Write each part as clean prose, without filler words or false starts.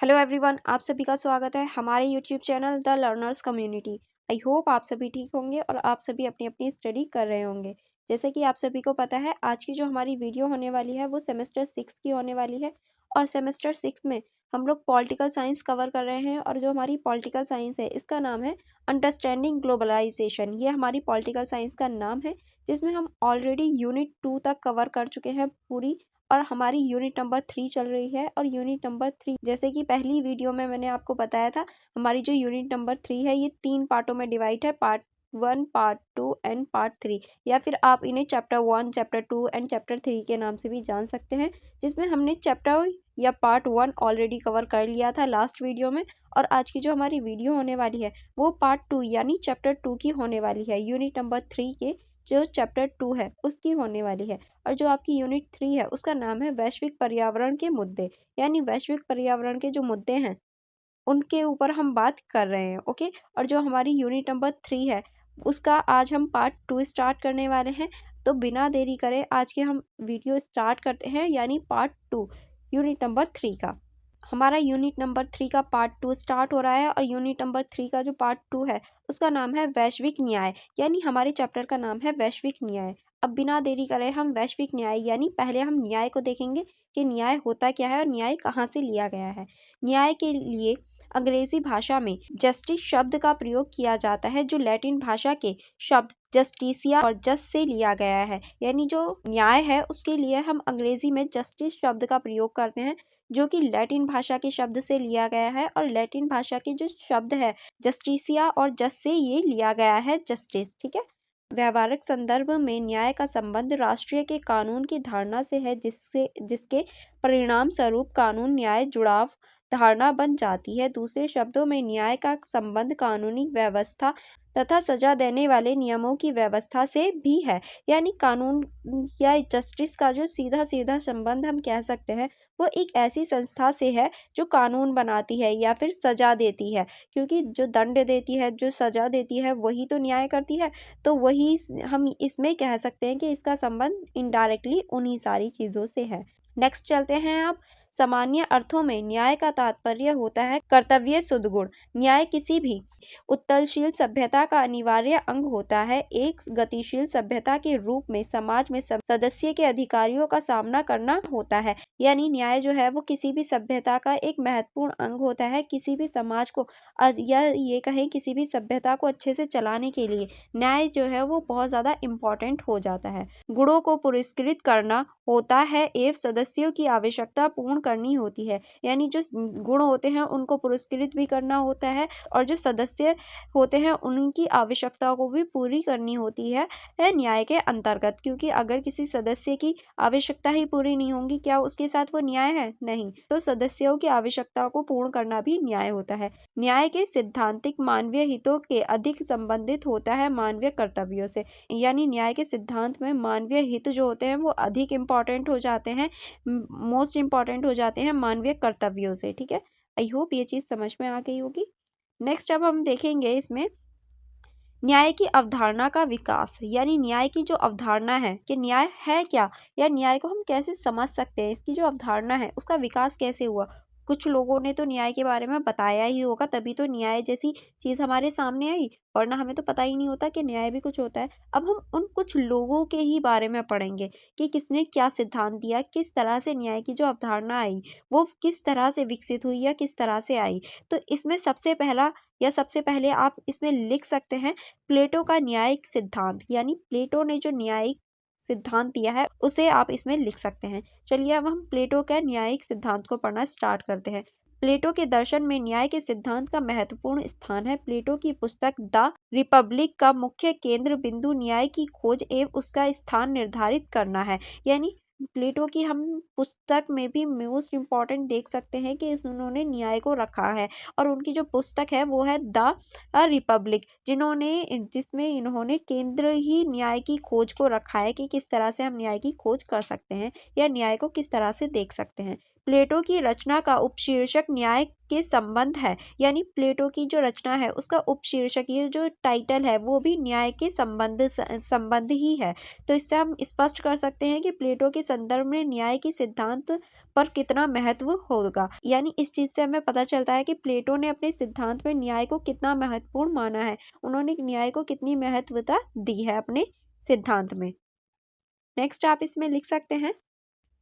Hello everyone, आप सभी का स्वागत है हमारे YouTube channel the learners community. I hope आप सभी ठीक होंगे और आप सभी अपनी अपनी स्टडी कर रहे होंगे। जैसे कि आप सभी को पता है, आज की जो हमारी वीडियो होने वाली है वो सेमेस्टर 6 की होने वाली है। और सेमेस्टर 6 में हम लोग पॉलिटिकल साइंस कवर कर रहे हैं। और जो हमारी पॉलिटिकल साइंस है इसका नाम है अंडरस्टैंडिंग ग्लोबलाइजेशन। ये हमारी पॉलिटिकल साइंस का नाम है, जिसमें हम ऑलरेडी यूनिट 2 तक कवर कर चुके हैं पूरी। और हमारी यूनिट नंबर 3 चल रही है। और यूनिट नंबर 3 जैसे कि पहली वीडियो में मैंने आपको बताया था, हमारी जो यूनिट नंबर 3 है ये 3 पार्टों में डिवाइड है, पार्ट 1, पार्ट 2 एंड पार्ट 3। या फिर आप इन्हें चैप्टर 1, चैप्टर 2 एंड चैप्टर 3 के नाम से भी जान सकते हैं। जिसमें हमने चैप्टर या पार्ट 1 ऑलरेडी कवर कर लिया था लास्ट वीडियो में। और आज की जो हमारी वीडियो होने वाली है वो पार्ट 2 यानी चैप्टर 2 की होने वाली है। यूनिट नंबर 3 के जो चैप्टर 2 है उसकी होने वाली है। और जो आपकी यूनिट 3 है उसका नाम है वैश्विक पर्यावरण के मुद्दे। यानी वैश्विक पर्यावरण के जो मुद्दे हैं उनके ऊपर हम बात कर रहे हैं। ओके। और जो हमारी यूनिट नंबर 3 है उसका आज हम पार्ट 2 स्टार्ट करने वाले हैं। तो बिना देरी करे आज के हम वीडियो स्टार्ट करते हैं, यानी पार्ट 2 यूनिट नंबर 3 का। हमारा यूनिट नंबर 3 का पार्ट 2 स्टार्ट हो रहा है। और यूनिट नंबर 3 का जो पार्ट 2 है उसका नाम है वैश्विक न्याय। यानी हमारे चैप्टर का नाम है वैश्विक न्याय। अब बिना देरी करे हम वैश्विक न्याय यानी पहले हम न्याय को देखेंगे कि न्याय होता क्या है और न्याय कहाँ से लिया गया है। न्याय के लिए अंग्रेजी भाषा में जस्टिस शब्द का प्रयोग किया जाता है, जो लैटिन भाषा के शब्द जस्टिसिया और जस से लिया गया है। यानी जो न्याय है उसके लिए हम अंग्रेजी में जस्टिस शब्द का प्रयोग करते हैं, जो कि लैटिन भाषा के शब्द से लिया गया है। और लैटिन भाषा के जो शब्द है जस्टिसिया और जस से ये लिया गया है जस्टिस। ठीक है। व्यवहारिक संदर्भ में न्याय का संबंध राष्ट्रीय के कानून की धारणा से है, जिसके परिणाम स्वरूप कानून न्याय जुड़ाव धारणा बन जाती है। दूसरे शब्दों में न्याय का संबंध कानूनी व्यवस्था तथा सजा देने वाले नियमों की व्यवस्था से भी है। यानी कानून या जस्टिस का जो सीधा सीधा संबंध हम कह सकते हैं वो एक ऐसी संस्था से है जो कानून बनाती है या फिर सजा देती है। क्योंकि जो दंड देती है, जो सजा देती है, वही तो न्याय करती है। तो वही हम इसमें कह सकते हैं कि इसका संबंध इनडायरेक्टली उन्हीं सारी चीज़ों से है। नेक्स्ट चलते हैं आप। सामान्य अर्थों में न्याय का तात्पर्य होता है कर्तव्य सुदगुण। न्याय किसी भी उत्तलशील सभ्यता का अनिवार्य अंग होता है। एक गतिशील सभ्यता के रूप में समाज में सदस्य के अधिकारियों का सामना करना होता है। यानी न्याय जो है वो किसी भी सभ्यता का एक महत्वपूर्ण अंग होता है। किसी भी समाज को या ये कहें किसी भी सभ्यता को अच्छे से चलाने के लिए न्याय जो है वो बहुत ज़्यादा इम्पोर्टेंट हो जाता है। गुणों को पुरस्कृत करना होता है एवं सदस्यों की आवश्यकता पूर्ण करनी होती है। यानी जो गुण होते हैं उनको पुरस्कृत भी करना होता है और जो सदस्य होते हैं उनकी आवश्यकताओं को भी पूरी करनी होती है न्याय के अंतर्गत। क्योंकि अगर किसी सदस्य की आवश्यकता ही पूरी नहीं होगी, क्या उसके साथ वो न्याय है? नहीं। तो सदस्यों की आवश्यकताओं को पूर्ण करना भी न्याय होता है। न्याय के सिद्धांतिक मानवीय हितों के अधिक संबंधित होता है मानवीय कर्तव्यों से। यानी न्याय के सिद्धांत में मानवीय हित जो होते हैं वो अधिक इम्पोर्टेंट हो जाते हैं, मोस्ट इम्पॉर्टेंट हो जाते हैं मानवीय कर्तव्यों से। ठीक है। आई होप ये चीज़ समझ में आ गई होगी। नेक्स्ट अब हम देखेंगे इसमें न्याय की अवधारणा का विकास। यानी न्याय की जो अवधारणा है कि न्याय है क्या, या न्याय को हम कैसे समझ सकते हैं, इसकी जो अवधारणा है उसका विकास कैसे हुआ। कुछ लोगों ने तो न्याय के बारे में बताया ही होगा, तभी तो न्याय जैसी चीज़ हमारे सामने आई, वरना हमें तो पता ही नहीं होता कि न्याय भी कुछ होता है। अब हम उन कुछ लोगों के ही बारे में पढ़ेंगे कि किसने क्या सिद्धांत दिया, किस तरह से न्याय की जो अवधारणा आई वो किस तरह से विकसित हुई या किस तरह से आई। तो इसमें सबसे पहला या सबसे पहले आप इसमें लिख सकते हैं प्लेटो का न्यायिक सिद्धांत। यानी प्लेटो ने जो न्यायिक सिद्धांत दिया है उसे आप इसमें लिख सकते हैं। चलिए अब हम प्लेटो के न्यायिक सिद्धांत को पढ़ना स्टार्ट करते हैं। प्लेटो के दर्शन में न्याय के सिद्धांत का महत्वपूर्ण स्थान है। प्लेटो की पुस्तक द रिपब्लिक का मुख्य केंद्र बिंदु न्याय की खोज एवं उसका स्थान निर्धारित करना है। यानी प्लेटो की हम पुस्तक में भी मोस्ट इम्पॉर्टेंट देख सकते हैं कि उन्होंने न्याय को रखा है। और उनकी जो पुस्तक है वो है द रिपब्लिक, जिसमें इन्होंने केंद्र ही न्याय की खोज को रखा है कि किस तरह से हम न्याय की खोज कर सकते हैं या न्याय को किस तरह से देख सकते हैं। प्लेटो की रचना का उपशीर्षक न्याय के संबंध है, यानी प्लेटो की जो रचना है उसका उपशीर्षक, ये जो टाइटल है वो भी न्याय के संबंध ही है। तो इससे हम स्पष्ट कर सकते हैं कि प्लेटो के संदर्भ में न्याय की सिद्धांत पर कितना महत्व होगा। यानी इस चीज से हमें पता चलता है कि प्लेटो ने अपने सिद्धांत में न्याय को कितना महत्वपूर्ण माना है, उन्होंने न्याय को कितनी महत्वता दी है अपने सिद्धांत में। नेक्स्ट आप इसमें लिख सकते हैं,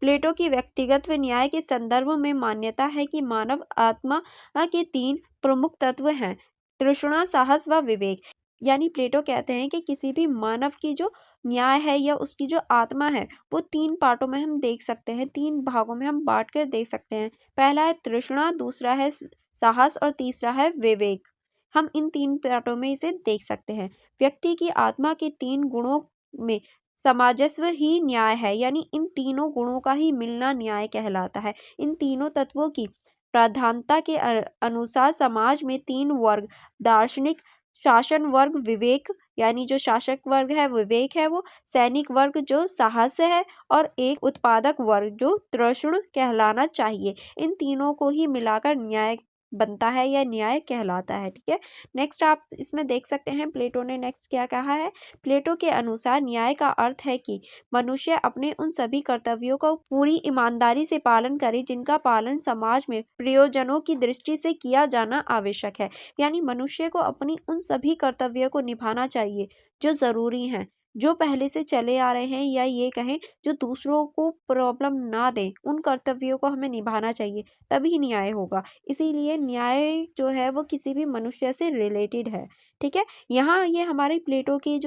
प्लेटो की व्यक्तिगत न्याय के संदर्भ में मान्यता है कि मानव आत्मा के 3 प्रमुख तत्व हैं, तृष्णा, साहस व विवेक। यानी प्लेटो कहते हैं कि किसी भी मानव की जो न्याय है या उसकी जो आत्मा है वो 3 पार्टों में हम देख सकते हैं, 3 भागों में हम बांट कर देख सकते हैं। पहला है तृष्णा, दूसरा है साहस और तीसरा है विवेक। हम इन 3 पार्टों में इसे देख सकते हैं। व्यक्ति की आत्मा के 3 गुणों में सामंजस्य ही न्याय है, यानी इन तीनों गुणों का ही मिलना न्याय कहलाता है। इन तीनों तत्वों की प्रधानता के अनुसार समाज में 3 वर्ग, दार्शनिक, शासन वर्ग विवेक, यानी जो शासक वर्ग है विवेक है, वो सैनिक वर्ग जो साहस है, और एक उत्पादक वर्ग जो तृष्ण कहलाना चाहिए। इन तीनों को ही मिलाकर न्याय बनता है या न्याय कहलाता है। ठीक है, नेक्स्ट आप इसमें देख सकते हैं प्लेटो ने नेक्स्ट क्या कहा है। प्लेटो के अनुसार न्याय का अर्थ है कि मनुष्य अपने उन सभी कर्तव्यों का पूरी ईमानदारी से पालन करे जिनका पालन समाज में प्रयोजनों की दृष्टि से किया जाना आवश्यक है। यानी मनुष्य को अपनी उन सभी कर्तव्यों को निभाना चाहिए जो जरूरी हैं, जो पहले से चले आ रहे हैं, या ये कहें जो दूसरों को प्रॉब्लम ना दें, उन कर्तव्यों को हमें निभाना चाहिए, तभी न्याय होगा। इसीलिए न्याय जो है वो किसी भी मनुष्य से रिलेटेड है। ठीक है, यहाँ ये हमारे प्लेटो की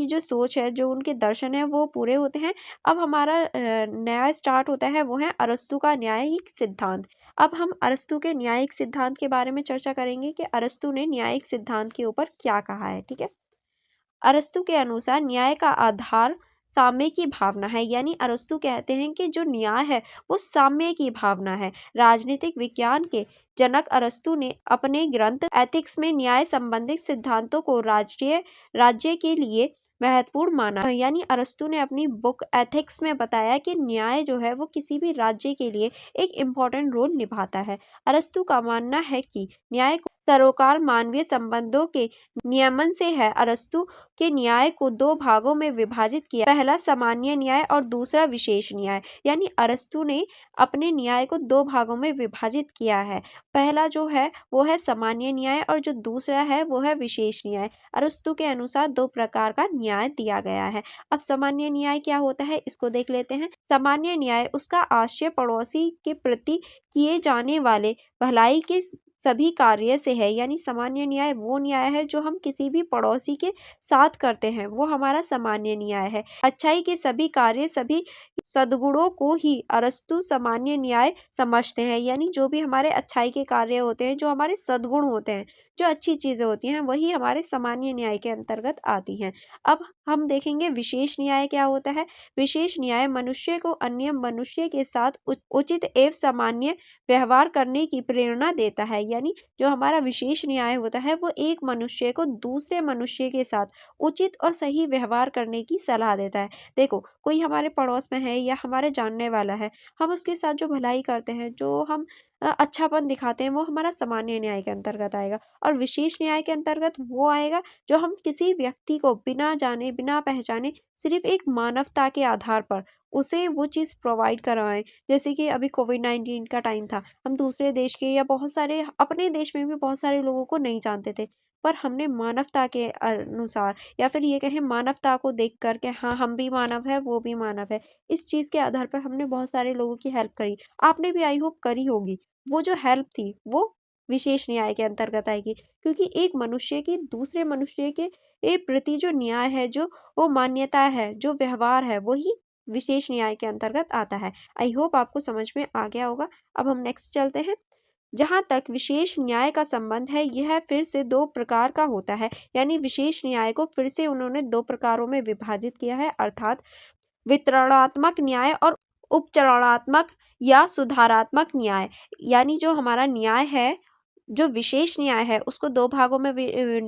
जो सोच है, जो उनके दर्शन है वो पूरे होते हैं। अब हमारा नया स्टार्ट होता है, वो है अरस्तु का न्यायिक सिद्धांत। अब हम अरस्तु के न्यायिक सिद्धांत के बारे में चर्चा करेंगे कि अरस्तु ने न्यायिक सिद्धांत के ऊपर क्या कहा है। ठीक है, अरस्तु के अनुसार न्याय का आधार साम्य की भावना है। यानी अरस्तु कहते हैं कि जो न्याय है वो साम्य की भावना है। राजनीतिक विज्ञान के जनक अरस्तु ने अपने ग्रंथ एथिक्स में न्याय संबंधित सिद्धांतों को राज्य के लिए महत्वपूर्ण माना। यानी अरस्तु ने अपनी बुक एथिक्स में बताया कि न्याय जो है वो किसी भी राज्य के लिए एक इम्पोर्टेंट रोल निभाता है। अरस्तु का मानना है कि न्याय को सरोकार मानवीय संबंधों के नियमन से है। अरस्तु के न्याय को 2 भागों में विभाजित किया, पहला सामान्य न्याय और दूसरा विशेष न्याय। यानी अरस्तु ने अपने न्याय को 2 भागों में विभाजित किया है। पहला जो है वो है सामान्य न्याय और जो दूसरा है वो है विशेष न्याय। अरस्तु के अनुसार 2 प्रकार का न्याय दिया गया है। अब सामान्य न्याय क्या होता है इसको देख लेते हैं। सामान्य न्याय उसका आश्रय पड़ोसी के प्रति किए जाने वाले भलाई के सभी कार्य से है। यानी सामान्य न्याय वो न्याय है जो हम किसी भी पड़ोसी के साथ करते हैं, वो हमारा सामान्य न्याय है। अच्छाई के सभी कार्य, सभी सद्गुणों को ही अरस्तु सामान्य न्याय समझते हैं। यानी जो भी हमारे अच्छाई के कार्य होते हैं, जो हमारे सद्गुण होते हैं, जो अच्छी चीजें होती हैं, वही हमारे सामान्य न्याय के अंतर्गत आती हैं। अब हम देखेंगे विशेष न्याय क्या होता है। विशेष न्याय मनुष्य को अन्य मनुष्य के साथ उचित एवं सामान्य व्यवहार करने की प्रेरणा देता है। यानी जो हमारा विशेष न्याय होता है वो एक मनुष्य को दूसरे मनुष्य के साथ उचित और सही व्यवहार करने की सलाह देता है। देखो, कोई हमारे पड़ोस में है या हमारे जानने वाला है, हम उसके साथ जो भलाई करते हैं, जो हम अच्छापन दिखाते हैं, वो हमारा सामान्य न्याय के अंतर्गत आएगा। और विशेष न्याय के अंतर्गत वो आएगा जो हम किसी व्यक्ति को बिना जाने बिना पहचाने सिर्फ एक मानवता के आधार पर उसे वो चीज़ प्रोवाइड करवाएं। जैसे कि अभी कोविड-19 का टाइम था, हम दूसरे देश के या बहुत सारे अपने देश में भी बहुत सारे लोगों को नहीं जानते थे, पर हमने मानवता के अनुसार, या फिर ये कहें मानवता को देख कर के, हाँ हम भी मानव है वो भी मानव है, इस चीज़ के आधार पर हमने बहुत सारे लोगों की हेल्प करी। आपने भी आई होप करी होगी। वो जो हेल्प थी वो विशेष न्याय के अंतर्गत आएगी, क्योंकि एक मनुष्य की दूसरे मनुष्य के प्रति जो न्याय है, जो वो मान्यता है, जो व्यवहार है, वही विशेष न्याय के अंतर्गत आता है। आई होप आपको समझ में आ गया होगा। अब हम नेक्स्ट चलते हैं। जहाँ तक विशेष न्याय का संबंध है, यह फिर से 2 प्रकार का होता है। यानी विशेष न्याय को फिर से उन्होंने 2 प्रकारों में विभाजित किया है, अर्थात वितरणात्मक न्याय और उपचरणात्मक या सुधारात्मक न्याय। यानी जो हमारा न्याय है, जो विशेष न्याय है, उसको 2 भागों में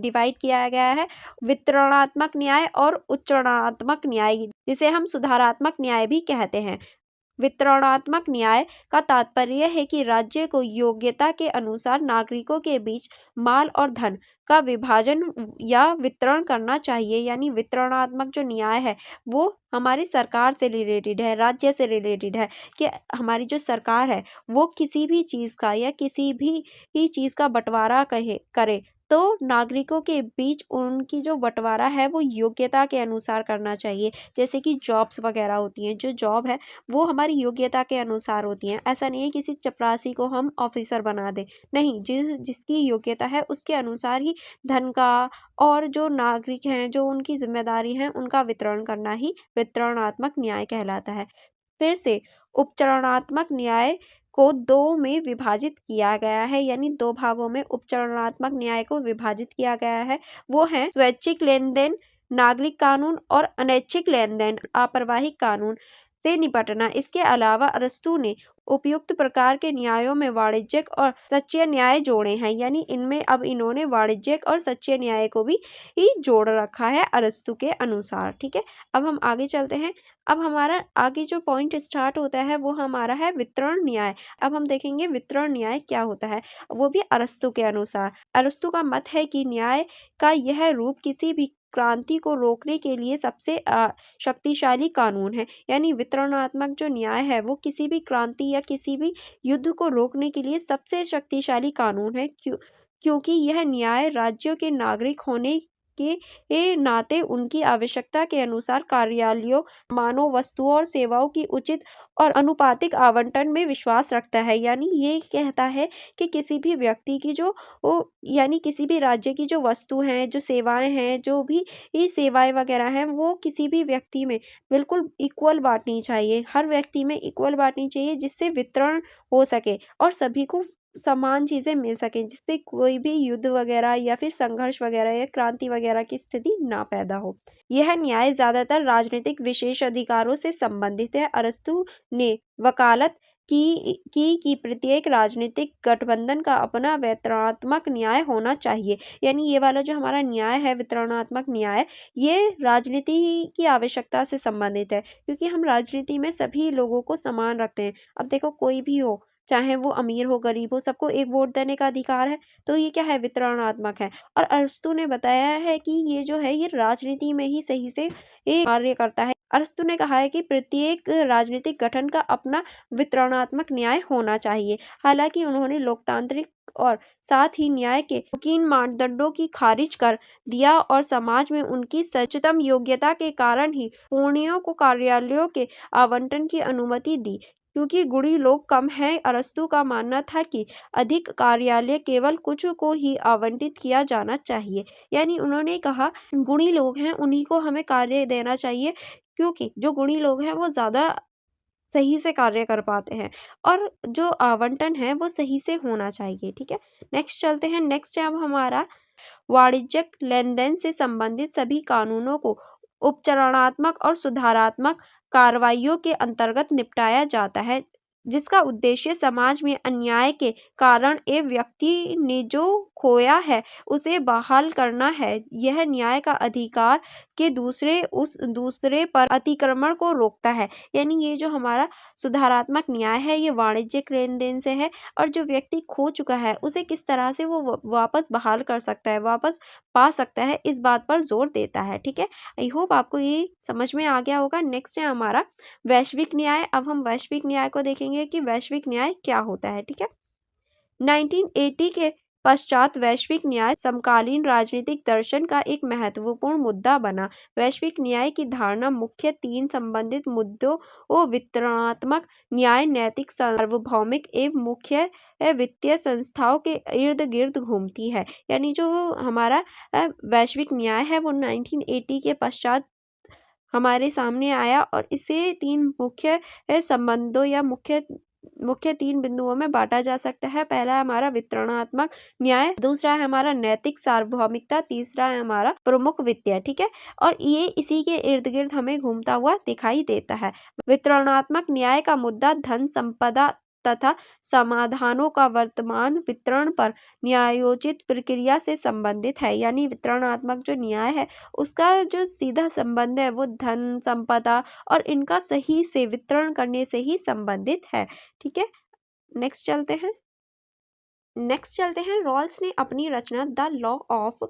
डिवाइड किया गया है, वितरणात्मक न्याय और उच्चरणात्मक न्याय, जिसे हम सुधारात्मक न्याय भी कहते हैं। वितरणात्मक न्याय का तात्पर्य है कि राज्य को योग्यता के अनुसार नागरिकों के बीच माल और धन का विभाजन या वितरण करना चाहिए। यानी वितरणात्मक जो न्याय है वो हमारी सरकार से रिलेटेड है, राज्य से रिलेटेड है कि हमारी जो सरकार है वो किसी भी चीज़ का या किसी भी चीज़ का बंटवारा करे तो नागरिकों के बीच उनकी जो बंटवारा है वो योग्यता के अनुसार करना चाहिए। जैसे कि जॉब्स वगैरह होती हैं, जो जॉब है वो हमारी योग्यता के अनुसार होती हैं। ऐसा नहीं है किसी चपरासी को हम ऑफिसर बना दें, नहीं, जिसकी योग्यता है उसके अनुसार ही धन का और जो नागरिक हैं जो उनकी जिम्मेदारी है उनका वितरण करना ही वितरणात्मक न्याय कहलाता है। फिर से उपचरणात्मक न्याय को दो में विभाजित किया गया है, यानी दो भागों में उपचरणात्मक न्याय को विभाजित किया गया है। वो है स्वैच्छिक लेन देन नागरिक कानून और अनैच्छिक लेन देन आपराधिक कानून से निपटना। इसके अलावा अरस्तू ने उपयुक्त प्रकार के न्यायों में वाणिज्यिक और सच्चे न्याय जोड़े हैं, यानी इनमें अब इन्होंने वाणिज्यिक और सच्चे न्याय को भी जोड़ रखा है अरस्तू के अनुसार। ठीक है, अब हम आगे चलते हैं। अब हमारा आगे जो पॉइंट स्टार्ट होता है वो हमारा है वितरण न्याय। अब हम देखेंगे वितरण न्याय क्या होता है, वो भी अरस्तू के अनुसार। अरस्तू का मत है कि न्याय का यह रूप किसी भी क्रांति को रोकने के लिए सबसे शक्तिशाली कानून है। यानी वितरणात्मक जो न्याय है वो किसी भी क्रांति या किसी भी युद्ध को रोकने के लिए सबसे शक्तिशाली कानून है, क्योंकि यह न्याय राज्यों के नागरिक होने के नाते उनकी आवश्यकता के अनुसार कार्यालयों, मानव वस्तुओं और सेवाओं की उचित और अनुपातिक आवंटन में विश्वास रखता है। यानी ये कहता है कि किसी भी व्यक्ति की जो यानी किसी भी राज्य की जो वस्तु हैं, जो सेवाएं हैं, जो भी ये सेवाएं वगैरह हैं वो किसी भी व्यक्ति में बिल्कुल इक्वल बांटनी चाहिए, हर व्यक्ति में इक्वल बांटनी चाहिए, जिससे वितरण हो सके और सभी को समान चीज़ें मिल सकें, जिससे कोई भी युद्ध वगैरह या फिर संघर्ष वगैरह या क्रांति वगैरह की स्थिति ना पैदा हो। यह न्याय ज़्यादातर राजनीतिक विशेष अधिकारों से संबंधित है। अरस्तू ने वकालत की प्रत्येक राजनीतिक गठबंधन का अपना वितरणात्मक न्याय होना चाहिए। यानी ये वाला जो हमारा न्याय है वितरणात्मक न्याय, ये राजनीति की आवश्यकता से संबंधित है, क्योंकि हम राजनीति में सभी लोगों को समान रखते हैं। अब देखो कोई भी हो, चाहे वो अमीर हो गरीब हो, सबको एक वोट देने का अधिकार है, तो ये क्या है, वितरणात्मक है। और अरस्तू ने बताया है कि ये जो है ये राजनीति में ही सही से ये कार्य करता है। अरस्तू ने कहा है कि प्रत्येक राजनीतिक गठन का अपना वितरणात्मक न्याय होना चाहिए। हालांकि उन्होंने लोकतांत्रिक और साथ ही न्याय के कीन मानदंडों की खारिज कर दिया और समाज में उनकी सचेतन योग्यता के कारण ही पुर्णियों को कार्यालयों के आवंटन की अनुमति दी, क्योंकि गुणी लोग कम हैं। अरस्तू का मानना था कि अधिक कार्यालय केवल कुछ को ही आवंटित किया जाना चाहिए। यानी उन्होंने कहा गुणी लोग हैं उन्हीं को हमें कार्य देना चाहिए, क्योंकि जो गुणी लोग हैं वो ज़्यादा सही से कार्य कर पाते हैं और जो आवंटन है वो सही से होना चाहिए। ठीक है, नेक्स्ट चलते हैं। नेक्स्ट है अब हमारा वाणिज्यिक लेनदेन से संबंधित सभी कानूनों को उपचरणात्मक और सुधारात्मक कार्रवाइयों के अंतर्गत निपटाया जाता है, जिसका उद्देश्य समाज में अन्याय के कारण एक व्यक्ति ने जो खोया है उसे बहाल करना है। यह न्याय का अधिकार के दूसरे पर अतिक्रमण को रोकता है। यानी ये जो हमारा सुधारात्मक न्याय है ये वाणिज्यिक लेन देन से है, और जो व्यक्ति खो चुका है उसे किस तरह से वो वापस बहाल कर सकता है, वापस पा सकता है, इस बात पर जोर देता है। ठीक है, आई होप आपको ये समझ में आ गया होगा। नेक्स्ट है हमारा वैश्विक न्याय। अब हम वैश्विक न्याय को देखेंगे कि वैश्विक न्याय क्या होता है। ठीक है, 1980 के पश्चात वैश्विक न्याय समकालीन राजनीतिक दर्शन का एक महत्वपूर्ण मुद्दा बना। वैश्विक न्याय की धारणा मुख्य तीन संबंधित मुद्दों वितरणात्मक न्याय, नैतिक सार्वभौमिक एवं मुख्य वित्तीय संस्थाओं के इर्द गिर्द घूमती है। यानी जो हमारा वैश्विक न्याय है वो 1980 के पश्चात हमारे सामने आया और इसे तीन मुख्य संबंधों या मुख्य तीन बिंदुओं में बांटा जा सकता है। पहला है हमारा वितरणात्मक न्याय, दूसरा है हमारा नैतिक सार्वभौमिकता, तीसरा है हमारा प्रमुख वित्तीय। ठीक है, और ये इसी के इर्द गिर्द हमें घूमता हुआ दिखाई देता है। वितरणात्मक न्याय का मुद्दा धन संपदा तथा समाधानों का वर्तमान वितरण पर न्यायोचित प्रक्रिया से संबंधित है। यानी वितरणात्मक जो न्याय है उसका जो सीधा संबंध है वो धन, संपदा और इनका सही से वितरण करने से ही संबंधित है। ठीक है, नेक्स्ट चलते हैं। रॉल्स ने अपनी रचना द लॉ ऑफ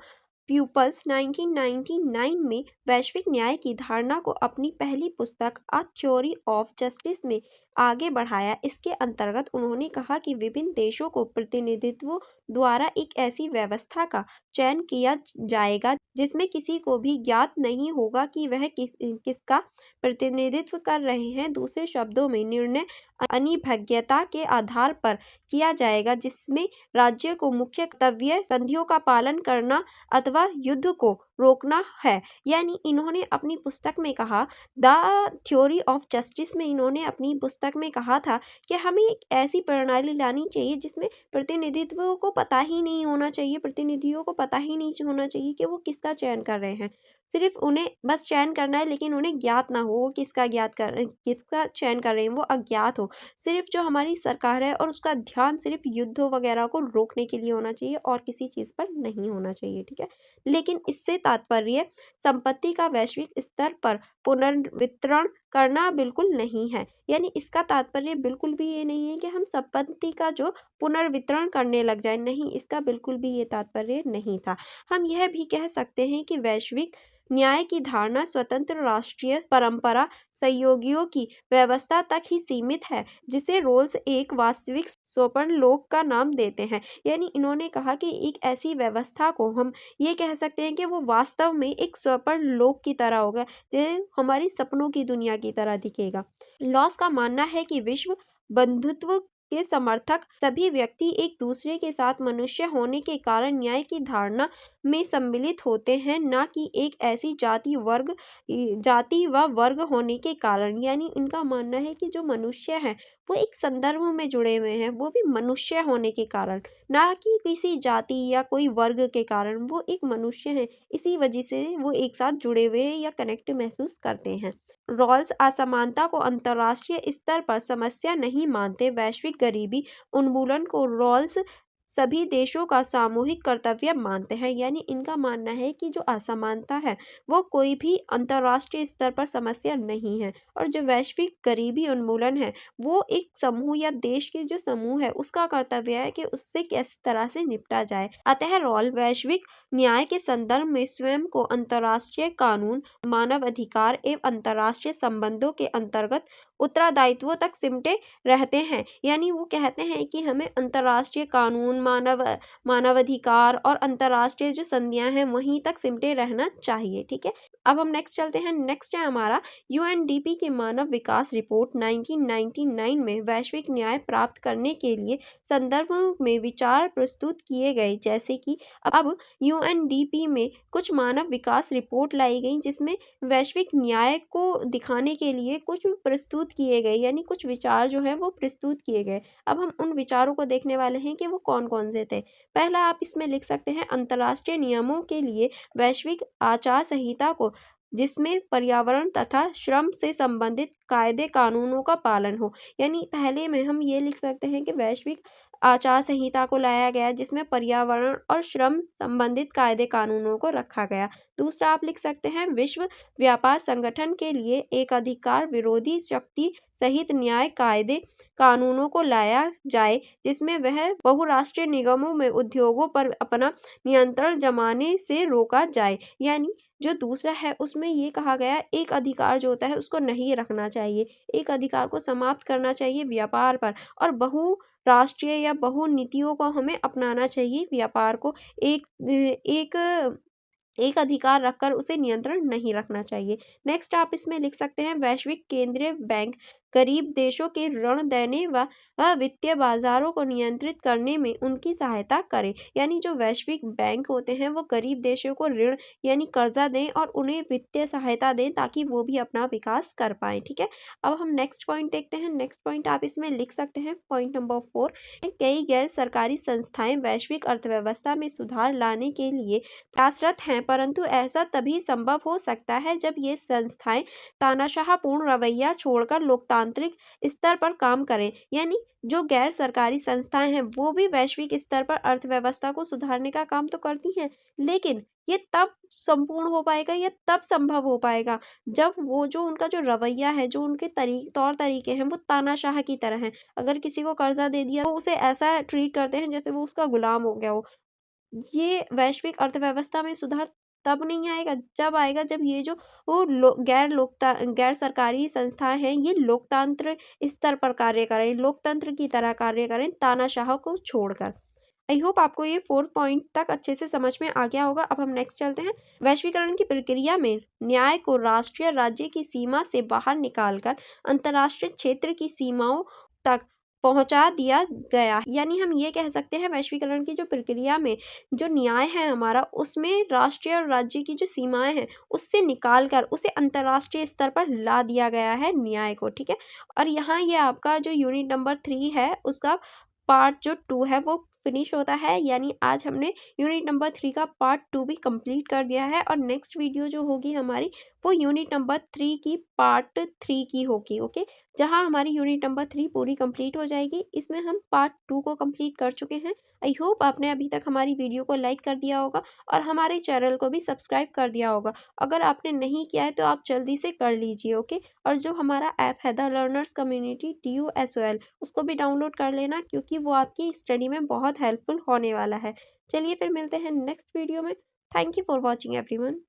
प्यूपल्स 1999 में वैश्विक न्याय की धारणा को अपनी पहली पुस्तक अ थ्योरी ऑफ जस्टिस में आगे बढ़ाया। इसके अंतर्गत उन्होंने कहा कि विभिन्न देशों को प्रतिनिधित्व द्वारा एक ऐसी व्यवस्था का चयन किया जाएगा जिसमें किसी को भी ज्ञात नहीं होगा कि वह किसका प्रतिनिधित्व कर रहे हैं। दूसरे शब्दों में निर्णय अनिभज्ञता के आधार पर किया जाएगा, जिसमें राज्य को मुख्य कर्तव्य संधियों का पालन करना अथवा युद्ध को रोकना है। यानी इन्होंने अपनी पुस्तक में कहा, द थ्योरी ऑफ जस्टिस में इन्होंने अपनी पुस्तक में कहा था कि हमें एक ऐसी प्रणाली लानी चाहिए जिसमें प्रतिनिधित्व को पता ही नहीं होना चाहिए, प्रतिनिधियों को पता ही नहीं होना चाहिए कि वो किसका चयन कर रहे हैं। सिर्फ उन्हें बस चयन करना है, लेकिन उन्हें ज्ञात ना हो वो किसका चयन कर रहे हैं, वो अज्ञात हो। सिर्फ जो हमारी सरकार है और उसका ध्यान सिर्फ युद्धों वगैरह को रोकने के लिए होना चाहिए और किसी चीज़ पर नहीं होना चाहिए। ठीक है, लेकिन इससे तात्पर्य संपत्ति का वैश्विक स्तर पर पुनर्वितरण करना बिल्कुल नहीं है। यानी इसका तात्पर्य बिल्कुल भी ये नहीं है कि हम संपत्ति का जो पुनर्वितरण करने लग जाए, नहीं, इसका बिल्कुल भी ये तात्पर्य नहीं था। हम यह भी कह सकते हैं कि वैश्विक न्याय की धारणा स्वतंत्र राष्ट्रीय परंपरा सहयोगियों की व्यवस्था तक ही सीमित है, जिसे रोल्स एक वास्तविक स्वर्ण लोक का नाम देते हैं। यानी इन्होंने कहा कि एक ऐसी व्यवस्था को हम ये कह सकते हैं कि वो वास्तव में एक स्वर्ण लोक की तरह होगा, जो हमारी सपनों की दुनिया की तरह दिखेगा। लॉस का मानना है कि विश्व बंधुत्व के समर्थक सभी व्यक्ति एक दूसरे के साथ मनुष्य होने के कारण न्याय की धारणा में सम्मिलित होते हैं, न कि एक ऐसी जाति व वर्ग होने के कारण। यानी इनका मानना है कि जो मनुष्य हैं वो एक संदर्भ में जुड़े हुए हैं, वो भी मनुष्य होने के कारण, ना कि किसी जाति या कोई वर्ग के कारण। वो एक मनुष्य हैं, इसी वजह से वो एक साथ जुड़े हुए या कनेक्ट महसूस करते हैं। रॉल्स असमानता को अंतर्राष्ट्रीय स्तर पर समस्या नहीं मानते। वैश्विक गरीबी उन्मूलन को रॉल्स सभी देशों का सामूहिक कर्तव्य मानते हैं। यानी इनका मानना है कि जो असमानता है वो कोई भी अंतर्राष्ट्रीय स्तर पर समस्या नहीं है, और जो वैश्विक गरीबी उन्मूलन है वो एक समूह या देश के जो समूह है उसका कर्तव्य है कि उससे किस तरह से निपटा जाए। अतः रॉल वैश्विक न्याय के संदर्भ में स्वयं को अंतर्राष्ट्रीय कानून, मानव अधिकार एवं अंतर्राष्ट्रीय संबंधों के अंतर्गत उत्तरदायित्वों तक सिमटे रहते हैं। यानी वो कहते हैं कि हमें अंतर्राष्ट्रीय कानून, मानवाधिकार और अंतर्राष्ट्रीय जो संधियां हैं वहीं तक सिमटे रहना चाहिए। ठीक है, अब हम नेक्स्ट चलते हैं। नेक्स्ट है हमारा यूएनडीपी की मानव विकास रिपोर्ट 1999 में वैश्विक न्याय प्राप्त करने के लिए संदर्भ में विचार प्रस्तुत किए गए। जैसे कि अब यूएनडीपी में कुछ मानव विकास रिपोर्ट लाई गई जिसमें वैश्विक न्याय को दिखाने के लिए कुछ प्रस्तुत किए गए, यानी कुछ विचार जो है वो प्रस्तुत किए गए। अब हम उन विचारों को देखने वाले हैं कि वो कौन कौन से थे। पहला आप इसमें लिख सकते हैं अंतर्राष्ट्रीय नियमों के लिए वैश्विक आचार संहिता को, जिसमें पर्यावरण तथा श्रम से संबंधित कायदे कानूनों का पालन हो। यानी पहले में हम ये लिख सकते हैं कि वैश्विक आचार संहिता को लाया गया जिसमें पर्यावरण और श्रम संबंधित कायदे कानूनों को रखा गया। दूसरा आप लिख सकते हैं विश्व व्यापार संगठन के लिए एक अधिकार विरोधी शक्ति सहित न्याय कायदे कानूनों को लाया जाए, जिसमें वह बहुराष्ट्रीय निगमों में उद्योगों पर अपना नियंत्रण जमाने से रोका जाए। यानी जो दूसरा है उसमें ये कहा गया एक अधिकार जो होता है उसको नहीं रखना चाहिए, एक अधिकार को समाप्त करना चाहिए व्यापार पर, और बहुराष्ट्रीय या बहुनीतियों को हमें अपनाना चाहिए। व्यापार को एक एक एक अधिकार रखकर उसे नियंत्रण नहीं रखना चाहिए। नेक्स्ट आप इसमें लिख सकते हैं वैश्विक केंद्रीय बैंक गरीब देशों के ऋण देने व वित्तीय बाजारों को नियंत्रित करने में उनकी सहायता करे। यानी जो वैश्विक बैंक होते हैं वो गरीब देशों को ऋण यानी कर्जा दें और उन्हें वित्तीय सहायता दें ताकि वो भी अपना विकास कर पाए। ठीक है, अब हम नेक्स्ट पॉइंट देखते हैं। नेक्स्ट पॉइंट आप इसमें लिख सकते हैं पॉइंट नंबर 4, कई गैर सरकारी संस्थाएं वैश्विक अर्थव्यवस्था में सुधार लाने के लिए प्रयासरत हैं, परंतु ऐसा तभी संभव हो सकता है जब ये संस्थाएं तानाशाहपूर्ण रवैया छोड़कर लोकतांत्रिक लोकतांत्रिक स्तर पर काम करें। यानी जो गैर सरकारी संस्थाएं हैं वो भी वैश्विक स्तर पर अर्थव्यवस्था को सुधारने का काम तो करती हैं, लेकिन ये तब संपूर्ण हो पाएगा, ये तब संभव हो पाएगा जब वो जो उनका जो रवैया है, जो उनके तौर तरीके हैं वो तानाशाह की तरह हैं। अगर किसी को कर्जा दे दिया तो उसे ऐसा ट्रीट करते हैं जैसे वो उसका गुलाम हो गया हो। ये वैश्विक अर्थव्यवस्था में सुधार तब नहीं आएगा, जब आएगा जब ये जो वो गैर सरकारी संस्थाएं हैं ये लोकतंत्र स्तर पर कार्य करें, लोकतंत्र की तरह कार्य करें, तानाशाह को छोड़कर। आई होप आपको ये 4 पॉइंट तक अच्छे से समझ में आ गया होगा। अब हम नेक्स्ट चलते हैं। वैश्वीकरण की प्रक्रिया में न्याय को राष्ट्रीय राज्य की सीमा से बाहर निकालकर अंतर्राष्ट्रीय क्षेत्र की सीमाओं तक पहुंचा दिया गया। यानी हम ये कह सकते हैं वैश्वीकरण की जो प्रक्रिया में जो न्याय है हमारा, उसमें राष्ट्रीय और राज्य की जो सीमाएं हैं उससे निकाल कर उसे अंतर्राष्ट्रीय स्तर पर ला दिया गया है न्याय को। ठीक है, और यहाँ ये आपका जो यूनिट नंबर 3 है उसका पार्ट जो 2 है वो फिनिश होता है। यानी आज हमने यूनिट नंबर 3 का पार्ट 2 भी कंप्लीट कर दिया है, और नेक्स्ट वीडियो जो होगी हमारी वो यूनिट नंबर 3 की पार्ट 3 की होगी। ओके, जहां हमारी यूनिट नंबर 3 पूरी कंप्लीट हो जाएगी। इसमें हम पार्ट 2 को कंप्लीट कर चुके हैं। आई होप आपने अभी तक हमारी वीडियो को लाइक कर दिया होगा और हमारे चैनल को भी सब्सक्राइब कर दिया होगा। अगर आपने नहीं किया है तो आप जल्दी से कर लीजिए। ओके, और जो हमारा ऐप है द लर्नर्स कम्युनिटी TUSOL, उसको भी डाउनलोड कर लेना, क्योंकि वो आपकी स्टडी में बहुत हेल्पफुल होने वाला है। चलिए फिर मिलते हैं नेक्स्ट वीडियो में। Thank you for watching everyone.